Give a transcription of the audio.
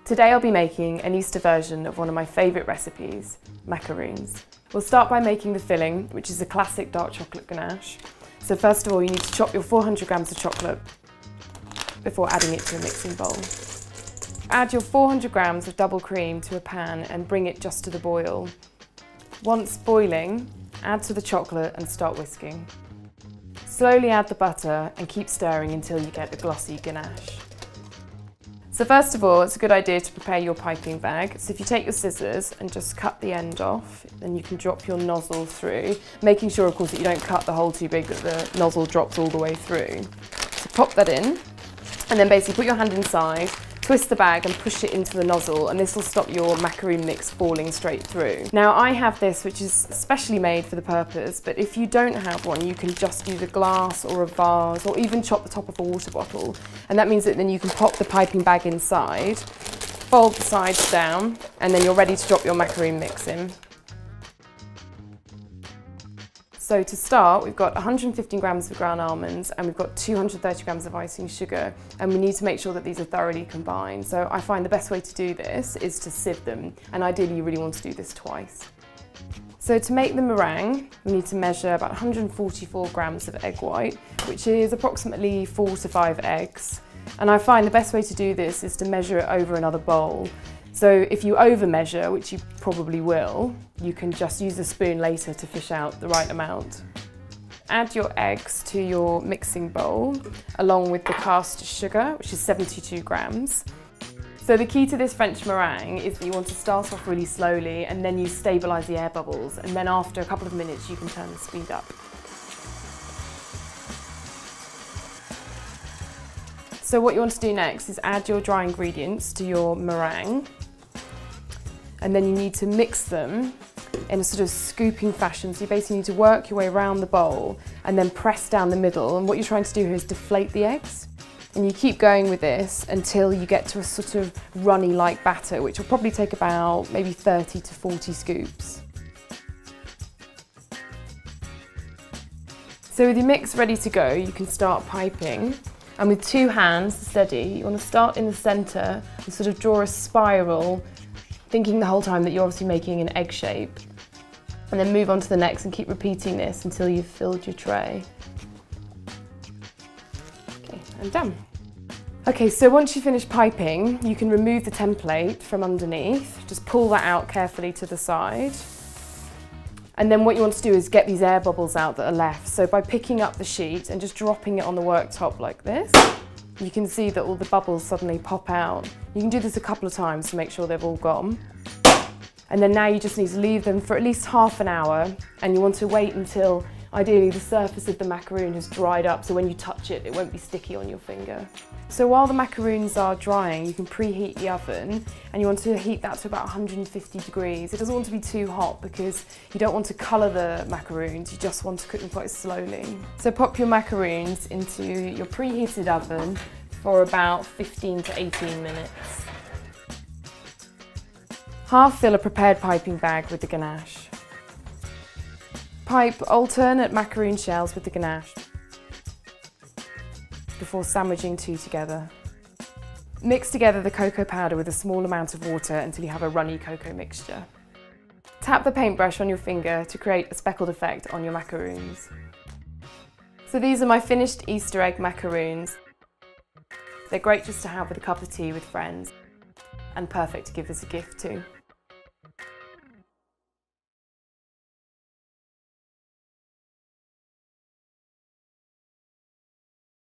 Today I'll be making an Easter version of one of my favourite recipes, macaroons. We'll start by making the filling, which is a classic dark chocolate ganache. So first of all you need to chop your 400 grams of chocolate before adding it to a mixing bowl. Add your 400 grams of double cream to a pan and bring it just to the boil. Once boiling, add to the chocolate and start whisking. Slowly add the butter and keep stirring until you get a glossy ganache. So first of all, it's a good idea to prepare your piping bag. So if you take your scissors and just cut the end off, then you can drop your nozzle through, making sure of course that you don't cut the hole too big that the nozzle drops all the way through. So pop that in, and then basically put your hand inside, twist the bag and push it into the nozzle, and this will stop your macaroon mix falling straight through. Now I have this which is specially made for the purpose, but if you don't have one you can just use a glass or a vase or even chop the top of a water bottle, and that means that then you can pop the piping bag inside, fold the sides down, and then you're ready to drop your macaroon mix in. So to start, we've got 115 grams of ground almonds and we've got 230 grams of icing sugar, and we need to make sure that these are thoroughly combined. So I find the best way to do this is to sieve them, and ideally you really want to do this twice. So to make the meringue, we need to measure about 144 grams of egg white, which is approximately 4 to 5 eggs. And I find the best way to do this is to measure it over another bowl. So if you over measure, which you probably will, you can just use a spoon later to fish out the right amount. Add your eggs to your mixing bowl along with the caster sugar, which is 72 grams. So the key to this French meringue is that you want to start off really slowly and then you stabilise the air bubbles, and then after a couple of minutes you can turn the speed up. So what you want to do next is add your dry ingredients to your meringue, and then you need to mix them in a sort of scooping fashion. So you basically need to work your way around the bowl and then press down the middle, and what you're trying to do here is deflate the eggs. And you keep going with this until you get to a sort of runny-like batter, which will probably take about maybe 30 to 40 scoops. So with your mix ready to go, you can start piping. And with two hands steady, you want to start in the centre and sort of draw a spiral, thinking the whole time that you're obviously making an egg shape. And then move on to the next and keep repeating this until you've filled your tray. Okay, I'm done. Okay, so once you finish piping, you can remove the template from underneath. Just pull that out carefully to the side. And then what you want to do is get these air bubbles out that are left. So by picking up the sheet and just dropping it on the worktop like this, you can see that all the bubbles suddenly pop out. You can do this a couple of times to make sure they've all gone. And then now you just need to leave them for at least half an hour, and you want to wait until ideally the surface of the macaroon has dried up, so when you touch it, it won't be sticky on your finger. So while the macaroons are drying, you can preheat the oven, and you want to heat that to about 150 degrees. It doesn't want to be too hot because you don't want to colour the macaroons, you just want to cook them quite slowly. So pop your macaroons into your preheated oven for about 15 to 18 minutes. Half fill a prepared piping bag with the ganache. Pipe alternate macaroon shells with the ganache before sandwiching two together. Mix together the cocoa powder with a small amount of water until you have a runny cocoa mixture. Tap the paintbrush on your finger to create a speckled effect on your macaroons. So these are my finished Easter egg macaroons. They're great just to have with a cup of tea with friends, and perfect to give as a gift too.